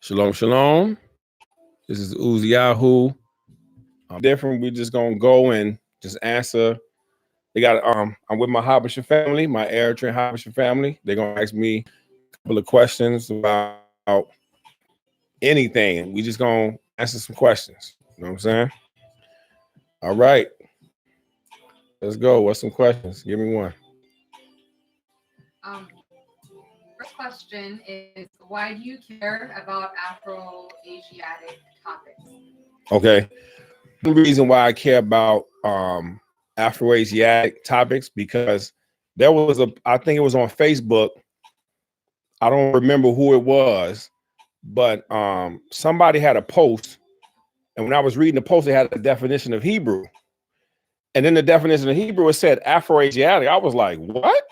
Shalom, shalom. This is UzziYahu. Different. We're just gonna go and just answer. They got I'm with my Habesha family, my Eritrean Habesha family. They're gonna ask me a couple of questions about anything. We just gonna answer some questions. You know what I'm saying? All right. Let's go. What's some questions? Give me one. First question is, why do you care about Afro-Asiatic topics? Okay. The reason why I care about Afro-Asiatic topics, because there was I think it was on Facebook. I don't remember who it was, but somebody had a post, and when I was reading the post, they had a definition of Hebrew. And in the definition of Hebrew, it said Afro-Asiatic. I was like, what?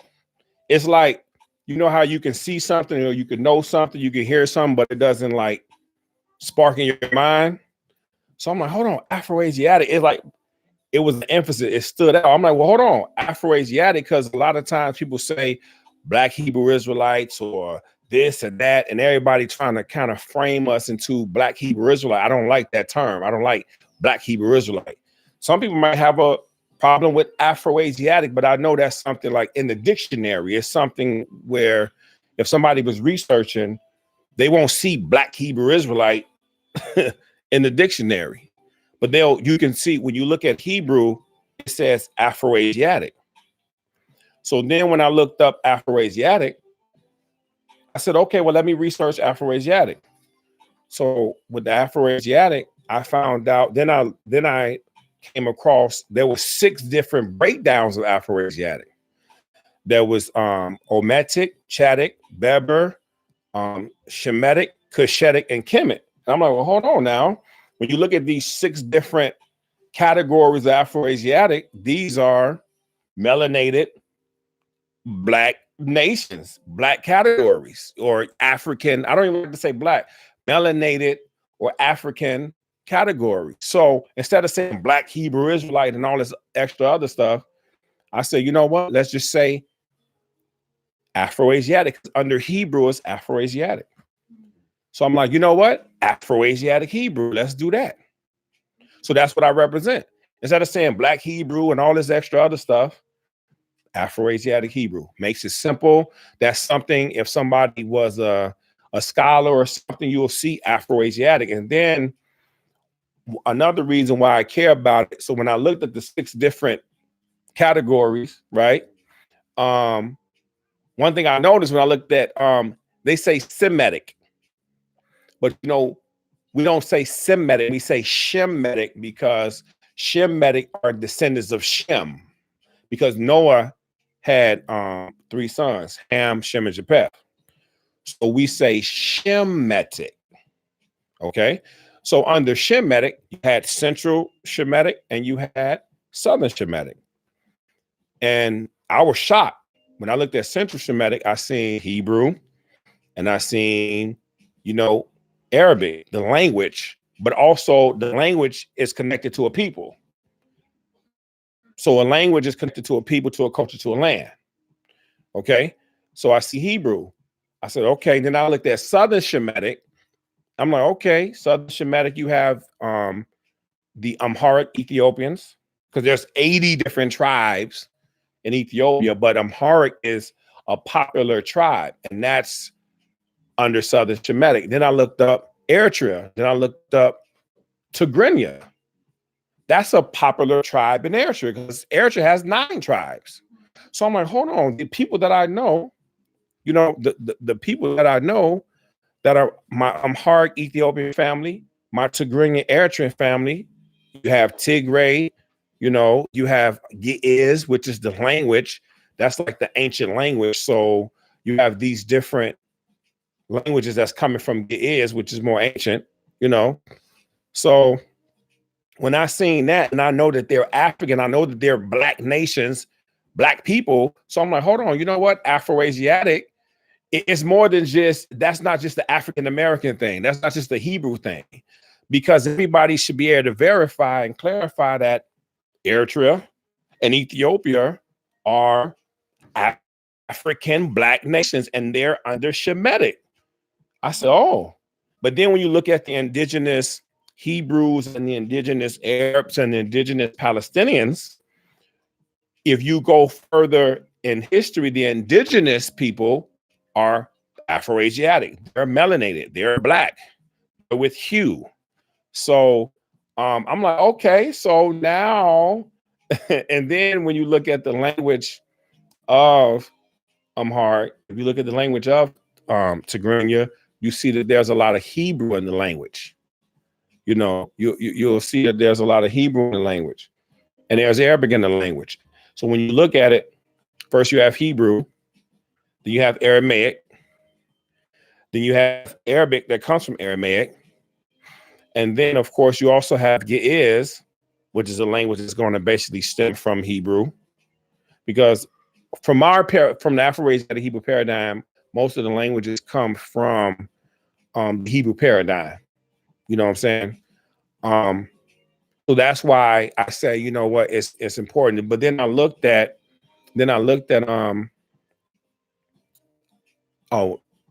It's like, you know how you can see something, or you can know something, you can hear something, but it doesn't like spark in your mind. So I'm like, hold on, Afro-Asiatic. It's like, it was an emphasis. It stood out. I'm like, well, hold on, Afro-Asiatic, because a lot of times people say Black Hebrew Israelites or this and that, and everybody trying to kind of frame us into Black Hebrew Israelite. I don't like that term. I don't like Black Hebrew Israelite. Some people might have a problem with Afro-Asiatic, but I know that's something like in the dictionary. It's something where if somebody was researching, they won't see Black Hebrew Israelite in the dictionary. But you can see when you look at Hebrew, it says Afro-Asiatic. So then when I looked up Afro-Asiatic, I said, okay, well, let me research Afro-Asiatic. So with the Afro-Asiatic, I found out, then I came across, there were 6 different breakdowns of Afro-Asiatic. There was Ometic, Chadic, Berber, Shemitic, Cushitic, and Kemet. And I'm like, well, hold on now. When you look at these 6 different categories of Afro-Asiatic, these are melanated Black nations, Black categories, or African. I don't even like to say Black, melanated or African category. So instead of saying Black Hebrew Israelite and all this extra other stuff, I say, you know what? Let's just say Afro-Asiatic. Under Hebrew is Afro-Asiatic. So I'm like, you know what? Afro-Asiatic Hebrew. Let's do that. So that's what I represent. Instead of saying Black Hebrew and all this extra other stuff, Afro-Asiatic Hebrew makes it simple. That's something, if somebody was a scholar or something, you'll see Afro-Asiatic. And then another reason why I care about it. So when I looked at the 6 different categories, right? One thing I noticed when I looked at, they say Semitic, but you know, we don't say Semitic, we say Shemitic, because Shemitic are descendants of Shem, because Noah had 3 sons, Ham, Shem, and Japheth. So we say Shemitic. Okay. So under Shemitic, you had Central Shemitic and you had Southern Shemitic. And I was shocked. When I looked at Central Shemitic, I seen Hebrew and I seen, you know, Arabic, the language, but also the language is connected to a people. So a language is connected to a people, to a culture, to a land. Okay. So I see Hebrew. I said, okay. Then I looked at Southern Shemitic. I'm like, okay, Southern Shemitic, you have the Amharic Ethiopians, because there's 80 different tribes in Ethiopia, but Amharic is a popular tribe, and that's under Southern Shemitic. Then I looked up Eritrea. Then I looked up Tigrinya. That's a popular tribe in Eritrea, because Eritrea has 9 tribes. So I'm like, hold on, the people that I know, you know, the people that I know that are my Amharic Ethiopian family, my Tigrinya Eritrean family, you have Tigray, you know, you have Ge'ez, which is the language. That's like the ancient language. So you have these different languages that's coming from Ge'ez, which is more ancient, you know. So when I seen that, and I know that they're African, I know that they're Black nations, Black people. So I'm like, hold on, you know what? Afro-Asiatic, it's more than just, that's not just the African American thing. That's not just the Hebrew thing, because everybody should be able to verify and clarify that Eritrea and Ethiopia are African Black nations and they're under Shemitic. I said, oh, But then when you look at the indigenous Hebrews and the indigenous Arabs and the indigenous Palestinians, if you go further in history, the indigenous people are Afro-Asiatic. They're melanated. They're black. They're with hue. So I'm like, okay, so now, and then when you look at the language of Amharic, if you look at the language of Tigrinya, you see that there's a lot of Hebrew in the language. You know, you'll see that there's a lot of Hebrew in the language, and there's Arabic in the language. So when you look at it, first you have Hebrew, then you have Aramaic, then you have Arabic that comes from Aramaic, and then of course you also have Ge'ez, which is a language that's going to basically stem from Hebrew, because from the Afro-Asiatic Hebrew paradigm, most of the languages come from the Hebrew paradigm. You know what I'm saying? So that's why I say, you know what, it's important. But then I looked at oh,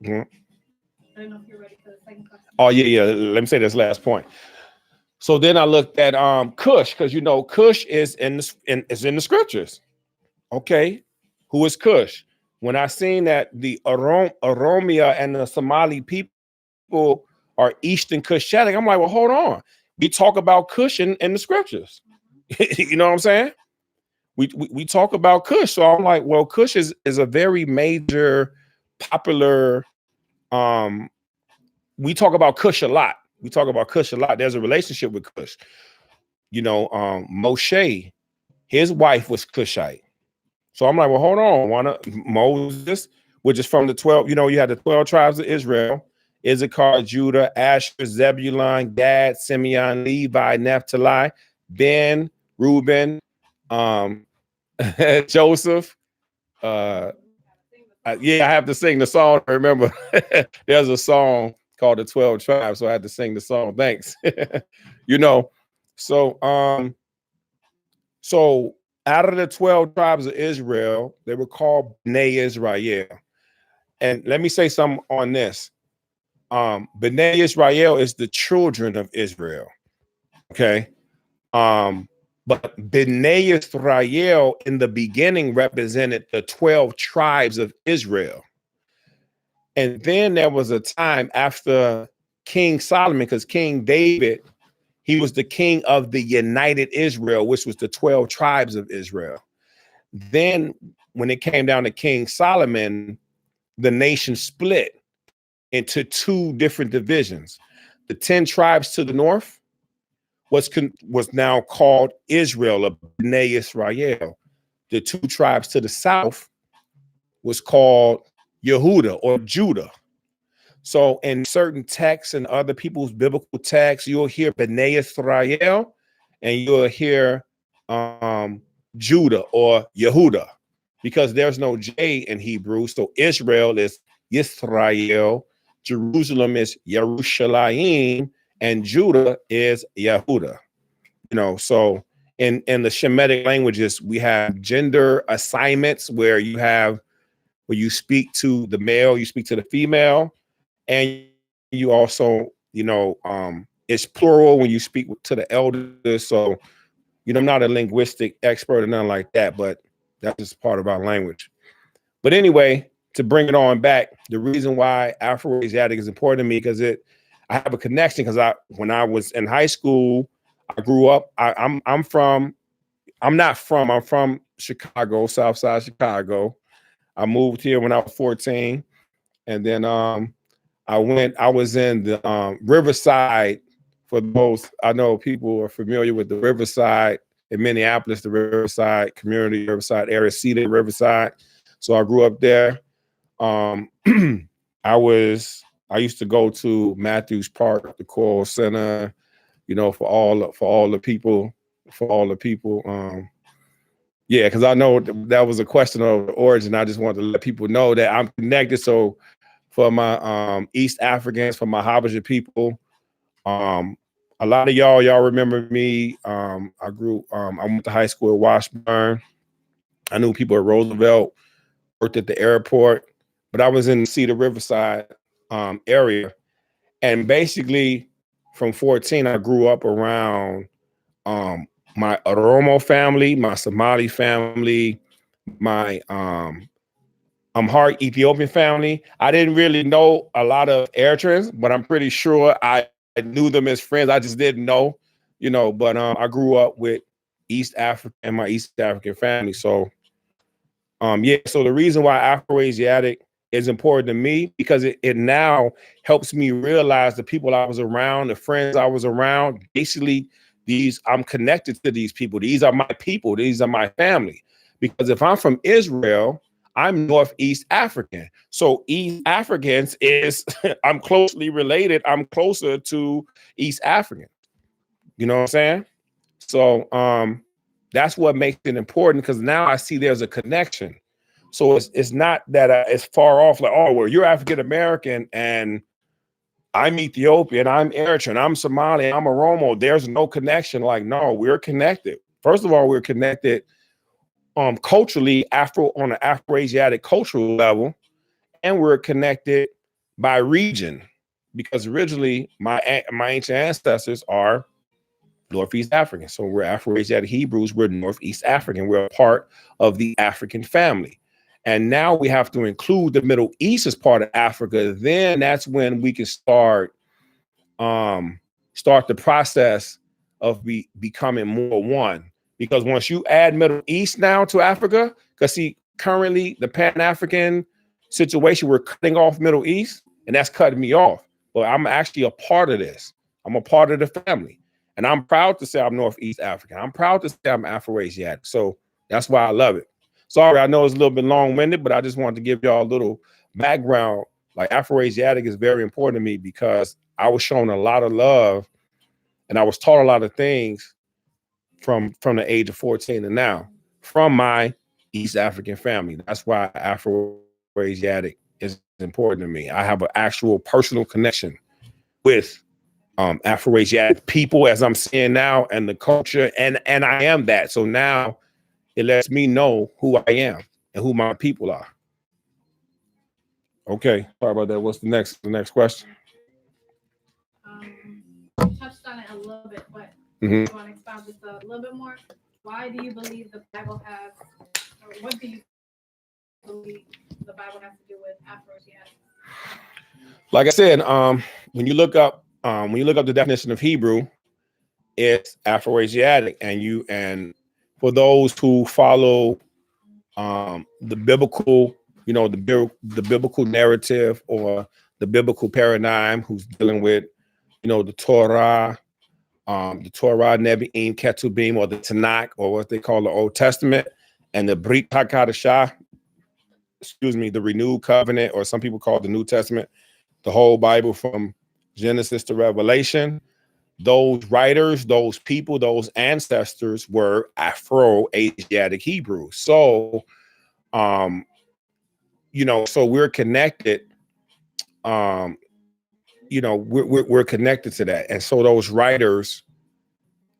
mhm. I don't know if you're ready for the second question. Oh yeah. Let me say this last point. So then I looked at Cush, because you know Cush is in the scriptures. Okay, who is Cush? When I seen that the Oromia and the Somali people are Eastern Cushitic, I'm like, well, hold on. We talk about Cush in the scriptures. You know what I'm saying? We talk about Cush. So I'm like, well, Cush is a very major, popular. We talk about Cush a lot. There's a relationship with Cush. You know, Moshe, his wife was Cushite. So I'm like, well, hold on. Moses, which is from the 12, you know, you had the 12 tribes of Israel, Issachar, Judah, Asher, Zebulun, Gad, Simeon, Levi, Naphtali, Ben, Reuben, Joseph. Yeah, I have to sing the song. I remember there's a song called the 12 Tribes, so I had to sing the song. Thanks. You know, so so out of the 12 tribes of Israel, they were called Bnei Israel. And let me say something on this. Bnei Israel is the children of Israel. Okay. But Bnei Israel in the beginning represented the 12 tribes of Israel. And then there was a time after King Solomon, because King David, he was the king of the United Israel, which was the 12 tribes of Israel. Then when it came down to King Solomon, the nation split into two different divisions. The 10 tribes to the north was now called Israel, or Bnei Israel. The two tribes to the south was called Yehuda, or Judah. So in certain texts and other people's biblical texts, you'll hear Bnei Israel and you'll hear Judah or Yehuda, because there's no J in Hebrew. So Israel is Yisrael, Jerusalem is Yerushalayim, and Judah is Yehuda. You know, so in the Shemitic languages, we have gender assignments where you speak to the male, you speak to the female. And you also, you know, it's plural when you speak to the elders. So, you know, I'm not a linguistic expert or nothing like that, but that's just part of our language. But anyway, to bring it on back, the reason why Afro-Asiatic is important to me, because I have a connection, because when I was in high school, I grew up, I'm from Chicago, South Side Chicago. I moved here when I was 14. And then I was in the Riverside. For those, I know people are familiar with the Riverside in Minneapolis, the Riverside community, Riverside area, Cedar, Riverside. So I grew up there. I used to go to Matthews Park, the Coral Center, you know, for all the people. Yeah, because I know that was a question of the origin. I just wanted to let people know that I'm connected. So for my East Africans, for my Habesha people, a lot of y'all remember me. I went to high school at Washburn. I knew people at Roosevelt, worked at the airport, but I was in the Cedar Riverside area. And basically from 14, I grew up around my Oromo family, my Somali family, my Amharic Ethiopian family. I didn't really know a lot of Eritreans, but I'm pretty sure I knew them as friends. I just didn't know, but I grew up with East Africa and my East African family. So yeah, so the reason why Afro-Asiatic is important to me because it now helps me realize the people I was around, the friends I was around, basically I'm connected to these people. These are my people. These are my family. Because if I'm from Israel, I'm Northeast African. So East Africans is, I'm closely related. I'm closer to East African. You know what I'm saying? So that's what makes it important because now I see there's a connection. So it's not that it's far off like, oh, well, you're African American and I'm Ethiopian, I'm Eritrean, I'm Somali, I'm Oromo. There's no connection. Like, no, we're connected. First of all, we're connected culturally on an Afro-Asiatic cultural level, and we're connected by region because originally my ancient ancestors are Northeast African. So we're Afro-Asiatic Hebrews. We're Northeast African. We're a part of the African family. And now we have to include the Middle East as part of Africa. Then that's when we can start the process of becoming more one. Because once you add Middle East now to Africa, because see, currently the Pan-African situation, we're cutting off Middle East, and that's cutting me off. But I'm actually a part of this. I'm a part of the family. And I'm proud to say I'm Northeast African. I'm proud to say I'm Afro-Asiatic. So that's why I love it. Sorry, I know it's a little bit long-winded, but I just wanted to give y'all a little background. Like Afro-Asiatic is very important to me because I was shown a lot of love and I was taught a lot of things from the age of 14 and now from my East African family. That's why Afro-Asiatic is important to me. I have an actual personal connection with Afro-Asiatic people as I'm seeing now and the culture and I am that. So now it lets me know who I am and who my people are. Okay, sorry about that. What's the next question? You touched on it a little bit, but you want to expound just a little bit more? Why do you believe the Bible has, or what do you believe the Bible has to do with Afro-Asiatic? Like I said, when you look up the definition of Hebrew, it's Afro-Asiatic, and for those who follow the biblical, the biblical narrative or the biblical paradigm, who's dealing with, the Torah, Nevi'im, Ketubim, or the Tanakh, or what they call the Old Testament, and the Brit HaKadashah, the renewed covenant, or some people call it the New Testament, the whole Bible from Genesis to Revelation. Those writers, those people, those ancestors were Afro-Asiatic Hebrews. So, so we're connected. We're connected to that, and so those writers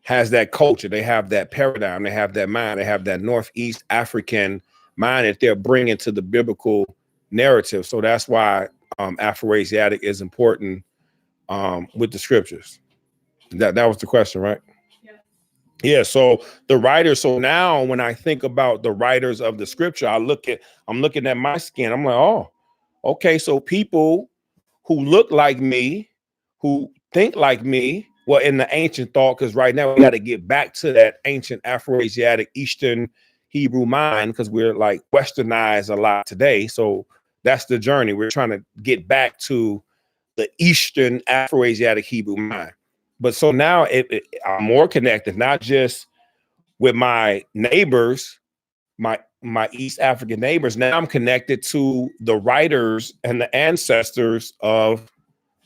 has that culture. They have that paradigm. They have that mind. They have that Northeast African mind that they're bringing to the biblical narrative. So that's why Afro-Asiatic is important with the scriptures. That was the question, right? Yeah. So the writers. So now when I think about the writers of the scripture, I'm looking at my skin. I'm like, oh, okay. So people who look like me, who think like me, well, in the ancient thought, because right now we got to get back to that ancient Afro-Asiatic Eastern Hebrew mind, because we're like westernized a lot today. So that's the journey. We're trying to get back to the Eastern Afro-Asiatic Hebrew mind. But so now I'm more connected, not just with my neighbors, my East African neighbors. Now I'm connected to the writers and the ancestors of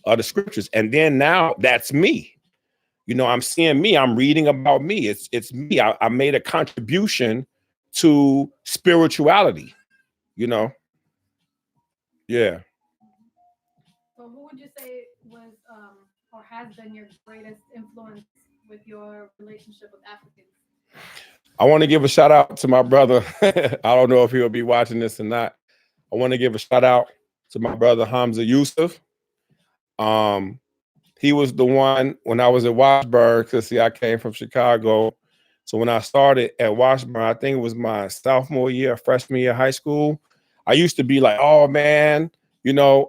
the scriptures. And then now that's me. I'm seeing me. I'm reading about me. It's me. I made a contribution to spirituality. Yeah. So who would you say was or has been your greatest influence with your relationship with Africans? I want to give a shout out to my brother. I don't know if he'll be watching this or not. I want to give a shout out to my brother Hamza Yusuf. He was the one when I was at Washburn, because see, I came from Chicago. So when I started at Washburn, I think it was my sophomore year, freshman year of high school. I used to be like, oh man, you know,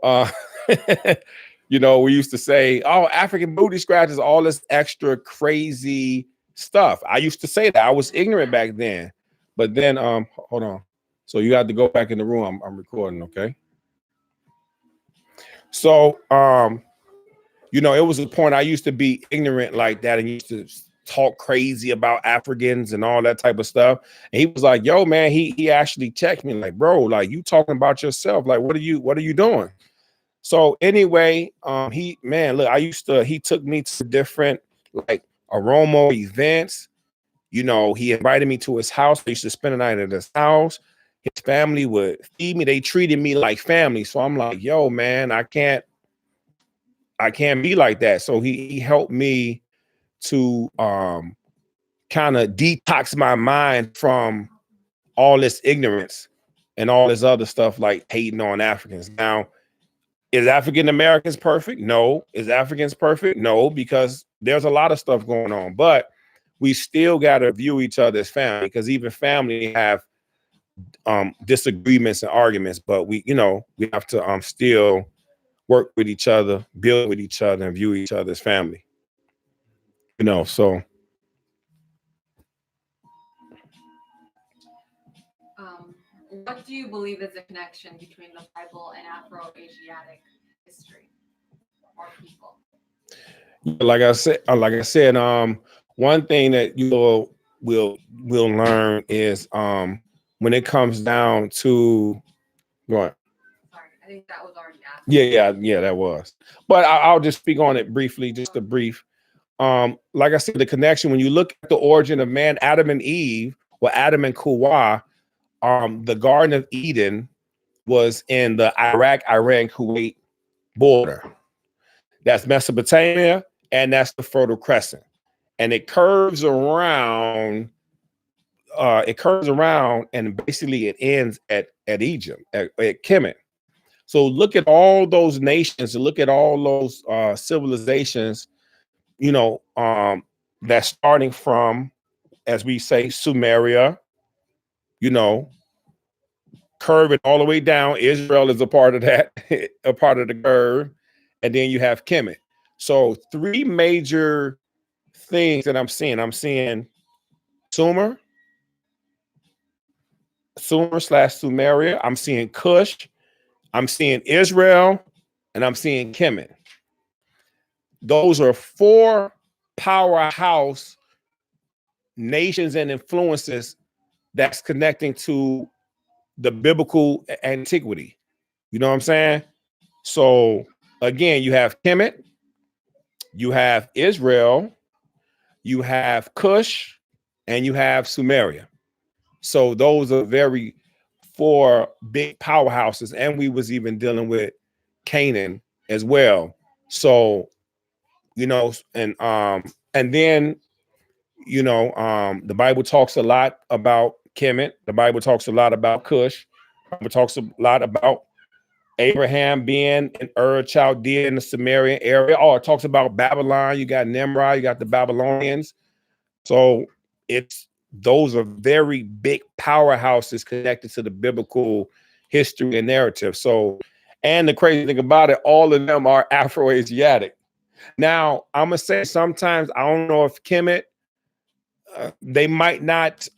you know, we used to say, oh, African booty scratches, all this extra crazy stuff. I used to say that. I was ignorant back then. But then hold on. So you have to go back in the room. I'm recording, okay? So you know, it was a point I used to be ignorant like that and used to talk crazy about Africans and all that type of stuff. And he was like, yo, man, he actually checked me like, bro, like you talking about yourself. Like, what are you doing? So anyway, he took me to different like aroma events. You know, he invited me to his house. I used to spend the night at his house. His family would feed me. They treated me like family. So I'm like, yo, man, I can't be like that. So he helped me to kind of detox my mind from all this ignorance and all this other stuff like hating on Africans. Now, is African Americans perfect? No. Is Africans perfect? No, because there's a lot of stuff going on, but we still got to view each other as family, because even family have disagreements and arguments, but we have to still work with each other, build with each other, and view each other as family. You know, so what do you believe is the connection between the Bible and Afro-Asiatic history or people? like I said, one thing that you will learn is when it comes down to going. Sorry, I think that was already asked. Yeah, that was. But I'll just speak on it briefly, just a brief. Like I said, the connection, when you look at the origin of man, Adam and Eve, or Adam and Kuwa, the Garden of Eden was in the Iraq, Iran, Kuwait border. That's Mesopotamia, and that's the Fertile Crescent. And it curves around, and basically it ends at Egypt, at Kemet. So look at all those nations and look at all those civilizations, you know, that's starting from, as we say, Sumeria, you know, curve it all the way down. Israel is a part of that, a part of the curve. And then you have Kemet. So three major things that I'm seeing. I'm seeing Sumer / Sumeria. I'm seeing Cush. I'm seeing Israel. And I'm seeing Kemet. Those are four powerhouse nations and influences that's connecting to the biblical antiquity. You know what I'm saying? So again, you have Kemet, you have Israel, you have Cush, and you have Sumeria. So those are very four big powerhouses. And we was even dealing with Canaan as well. So, you know, and then, you know, the Bible talks a lot about Kemet. The Bible talks a lot about Cush. The Bible talks a lot about Abraham being in Chaldea in the Sumerian area. Oh, it talks about Babylon. You got Nimrod, you got the Babylonians. So those are very big powerhouses connected to the biblical history and narrative. So, and the crazy thing about it, all of them are Afro-Asiatic. Now, I'm gonna say sometimes I don't know if Kemet, they might not.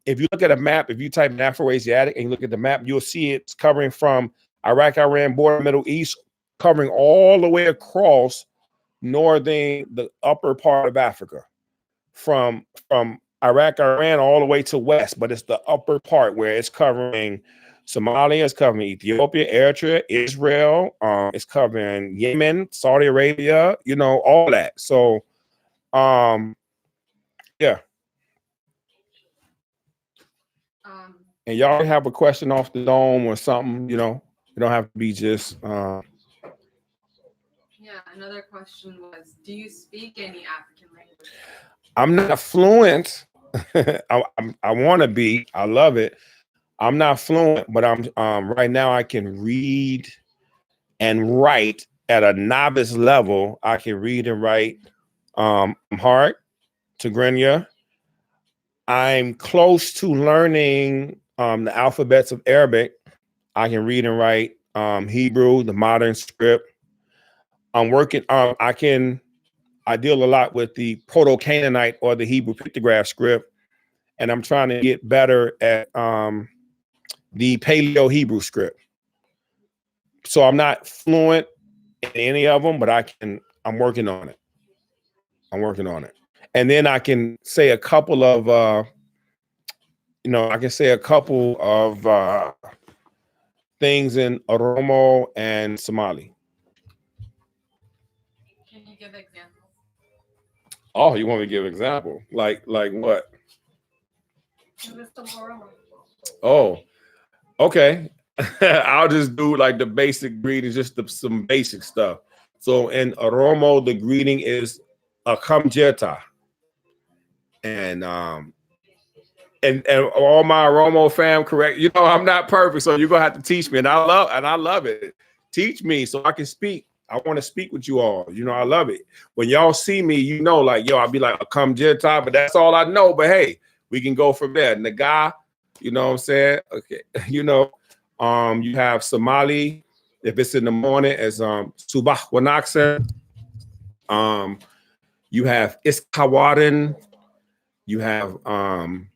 If you look at a map, if you type in Afro-Asiatic and you look at the map, you'll see it's covering from Iraq, Iran border, Middle East, covering all the way across the upper part of Africa, from Iraq, Iran, all the way to west. But it's the upper part where it's covering Somalia, it's covering Ethiopia, Eritrea, Israel, it's covering Yemen, Saudi Arabia, you know, all that. So, yeah. And y'all have a question off the dome or something, you know, you don't have to be just. Yeah, another question was, do you speak any African language? I'm not fluent. I want to be. I love it. I'm not fluent, but I'm right now I can read and write at a novice level, I can read and write Amharic, Tigrinya. I'm close to learning the alphabets of Arabic. I can read and write Hebrew, the modern script. I'm working. I deal a lot with the Proto-Canaanite or the Hebrew pictograph script, and I'm trying to get better at the Paleo-Hebrew script. So I'm not fluent in any of them, but I'm working on it. I'm working on it. And then I can say a couple of, things in Oromo and Somali. Can you give examples? Oh, you want me to give an example? Like what? Oh, okay. I'll just do like the basic greetings, just some basic stuff. So in Oromo, the greeting is Akamjeta. And all my Oromo fam, correct? You know, I'm not perfect, so you're gonna have to teach me. And I love it. Teach me so I can speak. I want to speak with you all. You know, I love it. When y'all see me, you know, like, yo, I'll be like, Akamjeta, but that's all I know. But hey, we can go from there. Naga, you know what I'm saying? Okay, you know. You have Somali, if it's in the morning, as Subah Wanaksen. You have Iskawarin, you have Habim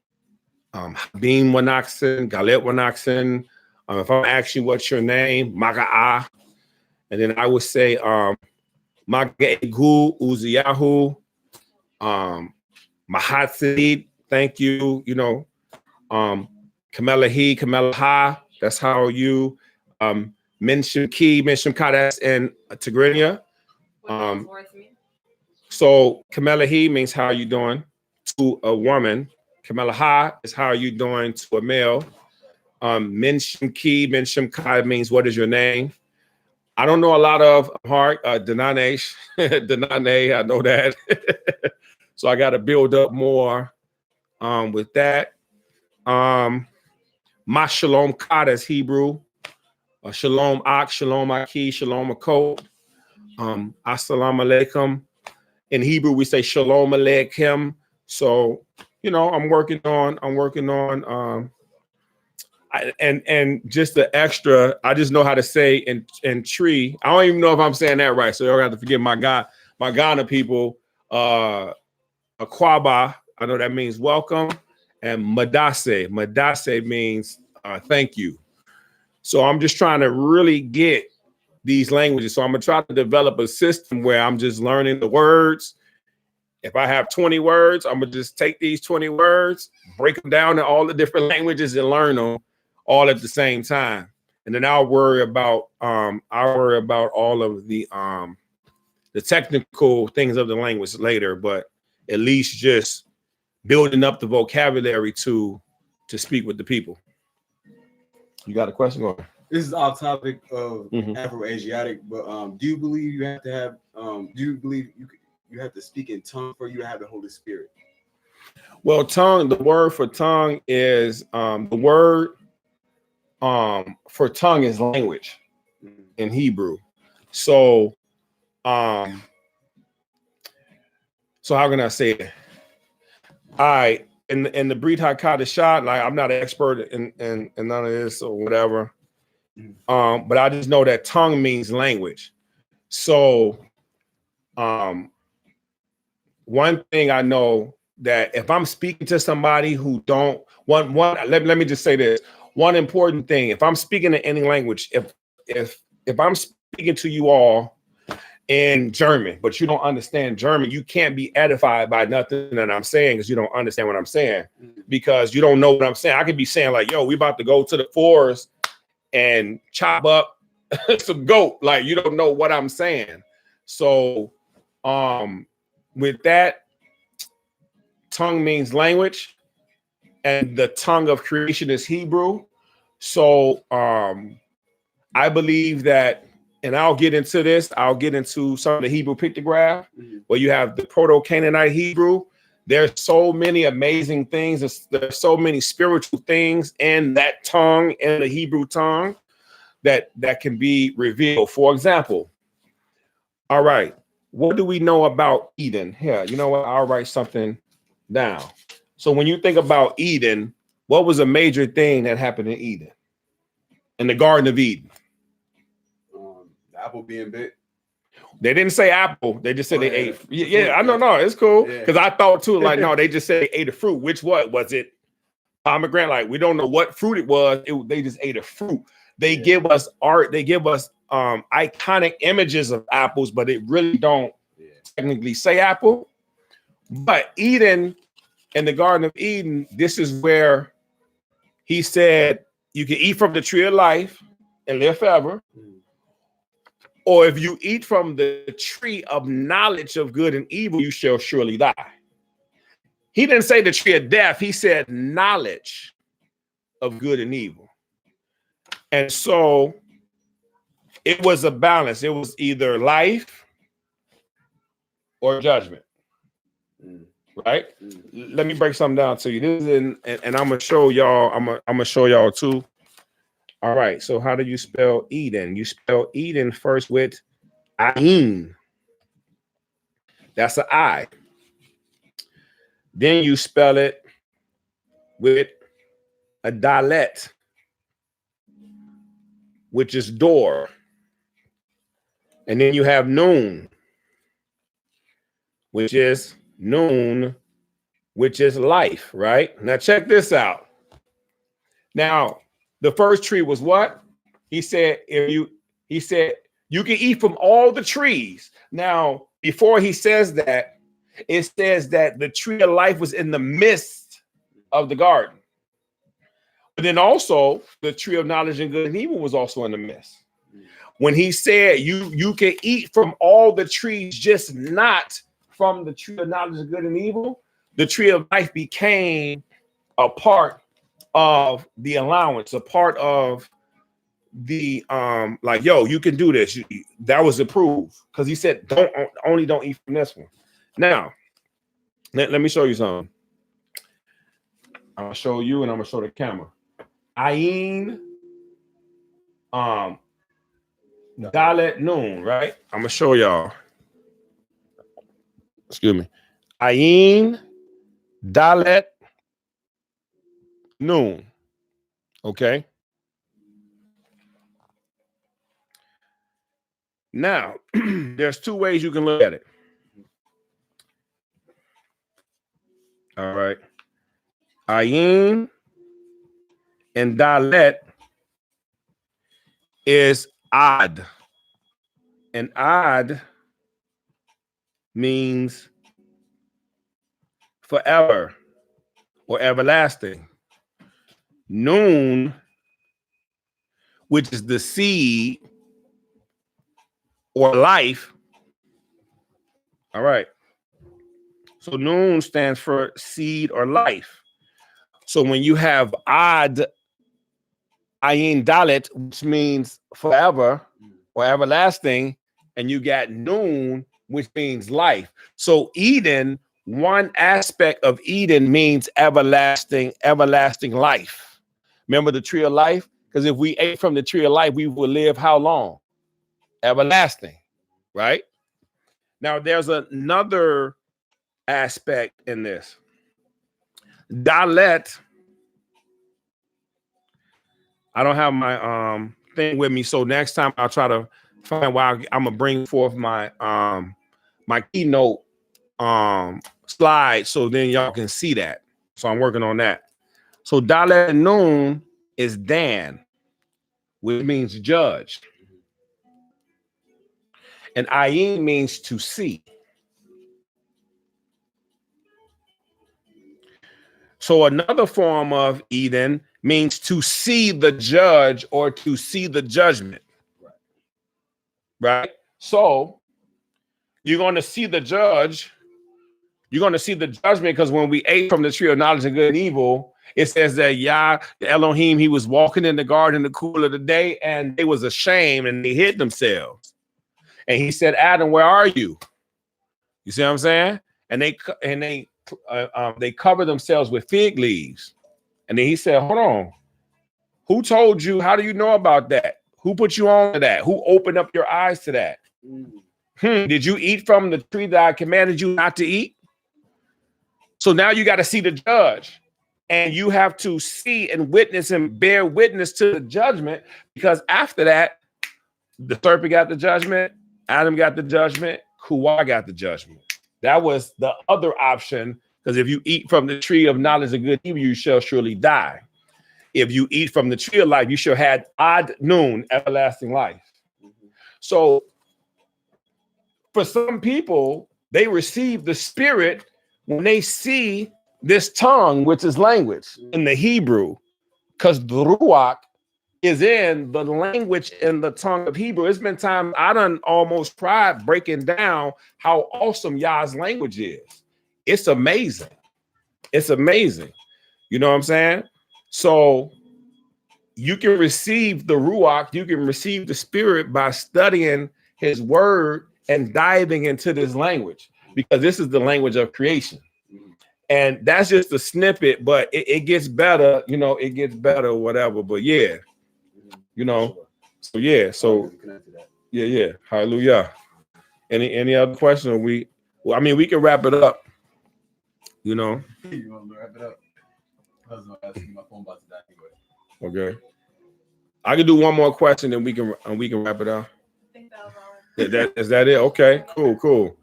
Wanaksen, Galet Wanaksen. If I'm asking you what's your name, Maga'a. And then I would say Maga'egu, UzziYahu, Mahatsid, thank you, you know, Kamelahi, Kamelaha. That's how you mention ka, that's in Tigrinya. So Kamelahi means how you doing to a woman. Kamelaha is how you doing to a male. Mention ka means what is your name. I don't know a lot of Amharic, Danane, Danane, I know that. So I got to build up more with that. Ma shalom ka, that's Hebrew. Shalom ak, shalom aki, shalom akot. Assalamu alaikum. In Hebrew, we say shalom alaikum. So, you know, I'm working on, and just the extra, I just know how to say in tree. I don't even know if I'm saying that right. So you'll have to forgive my Ghana people. Akwaba, I know that means welcome. And Madase. Madase means thank you. So I'm just trying to really get these languages. So I'm gonna try to develop a system where I'm just learning the words. If I have 20 words, I'm gonna just take these 20 words, break them down to all the different languages and learn them all at the same time. And then I'll worry about all of the technical things of the language later, but at least just building up the vocabulary to speak with the people. You got a question going? This is off topic of Afro-Asiatic, but do you believe you have to have? Do you believe you have to speak in tongue for you to have the Holy Spirit? Well, tongue. The word for tongue is the word for tongue is language in Hebrew. So, so how can I say it? In the Brit HaKadoshah, like I'm not an expert in none of this or whatever. But I just know that tongue means language. So one thing I know that if I'm speaking to somebody who don't let me just say this. One important thing, if I'm speaking in any language, if I'm speaking to you all in German, but you don't understand German, you can't be edified by nothing that I'm saying because you don't understand what I'm saying, because you don't know what I'm saying. I could be saying like, yo, we about to go to the forest and chop up some goat. Like, you don't know what I'm saying. So with that, tongue means language, and the tongue of creation is Hebrew. So I believe that, and I'll get into this, I'll get into some of the Hebrew pictograph, where you have the Proto-Canaanite Hebrew. There's so many amazing things. There's so many spiritual things in that tongue, in the Hebrew tongue, that can be revealed. For example, All right. What do we know about Eden? Here, you know what? I'll write something down. So when you think about Eden, what was a major thing that happened in Eden? In the Garden of Eden? The apple being bit. They didn't say apple. They just said they ate. Yeah, Yeah, I don't know. It's cool. Yeah. Because I thought too, like, no, they just said they ate a fruit. Which what? Was it pomegranate? Like, we don't know what fruit it was. They just ate a fruit. They give us art. They give us iconic images of apples, but it really don't technically say apple. But Eden, in the Garden of Eden, this is where he said you can eat from the tree of life and live forever. Or if you eat from the tree of knowledge of good and evil, you shall surely die. He didn't say the tree of death. He said knowledge of good and evil. And so it was a balance. It was either life or judgment. Right? Let me break something down to you. This is and I'm gonna show y'all. I'm gonna show y'all too. All right. So how do you spell Eden? You spell Eden first with Ayin. That's an I. Then you spell it with a dalet, which is door. And then you have noon, which is noon, which is life, right? Now check this out. Now, the first tree was what? He said, you can eat from all the trees. Now, before he says that, it says that the tree of life was in the midst of the garden. But then also the tree of knowledge and good and evil was also in the midst. When he said you can eat from all the trees, just not from the tree of knowledge of good and evil, the tree of life became a part of the allowance, a part of the like, yo, you can do this. That was approved because he said don't eat from this one. Now let me show you something. I'm gonna show you and I'm gonna show the camera. Ayin Dalet Noon, right? I'm gonna show y'all. Excuse me. Ayin Dalet Noon. Okay. Now, there's two ways you can look at it. All right. Ayin and Dalet is odd. And odd means forever or everlasting. Noon, which is the seed or life. All right. So noon stands for seed or life. So when you have odd, Ayin Dalet, which means forever or everlasting, and you got noon, which means life. So Eden, one aspect of Eden means everlasting life. Remember the tree of life? Because if we ate from the tree of life, we will live how long? Everlasting, right? Now there's another aspect in this. Dalet, I don't have my thing with me, so next time I'll try to find why I'm gonna bring forth my my keynote slide so then y'all can see that. So I'm working on that. So Dalet Noon is Dan, which means judge. And Ayin means to see. So another form of Eden means to see the judge or to see the judgment. Right? So you're going to see the judge. You're going to see the judgment because when we ate from the tree of knowledge of good and evil, it says that Yah, the Elohim, he was walking in the garden in the cool of the day and they was ashamed and they hid themselves. And he said, Adam, where are you? You see what I'm saying? And they cover themselves with fig leaves. And then he said, hold on. Who told you? How do you know about that? Who put you on to that? Who opened up your eyes to that? Did you eat from the tree that I commanded you not to eat? So now you got to see the judge, and you have to see and witness and bear witness to the judgment, because after that, the serpent got the judgment, Adam got the judgment, Kuwa got the judgment. That was the other option, because if you eat from the tree of knowledge of good and evil, you shall surely die. If you eat from the tree of life, you shall have ad noon, everlasting life. So for some people, they receive the spirit when they see this tongue, which is language in the Hebrew, because the Ruach is in the language in the tongue of Hebrew. It's been time I done almost cried breaking down how awesome Yah's language is. It's amazing. It's amazing. You know what I'm saying? So you can receive the Ruach, you can receive the spirit by studying his word and diving into this language, because this is the language of creation. And that's just a snippet, but it gets better, you know, it gets better, whatever. But yeah, you know, so yeah, so yeah, hallelujah. Any other question? We can wrap it up, you know. You want to wrap it up? I was asking, my phone about to die anyway. Okay, I can do one more question, and we can wrap it up. I think that was all. Is that it? Okay, cool.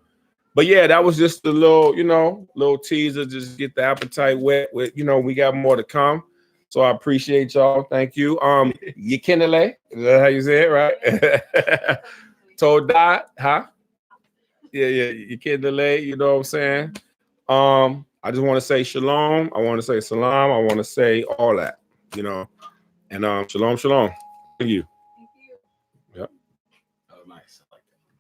But yeah, that was just a little, you know, little teaser, just get the appetite wet. With, you know, we got more to come. So I appreciate y'all. Thank you. Yikinele, is that how you say it, right? Toda, huh? Yeah, Yikinele, you know what I'm saying? I just want to say shalom. I want to say salam. I want to say all that, you know. And shalom. Thank you. Thank you. Yep. Oh, nice. I like that.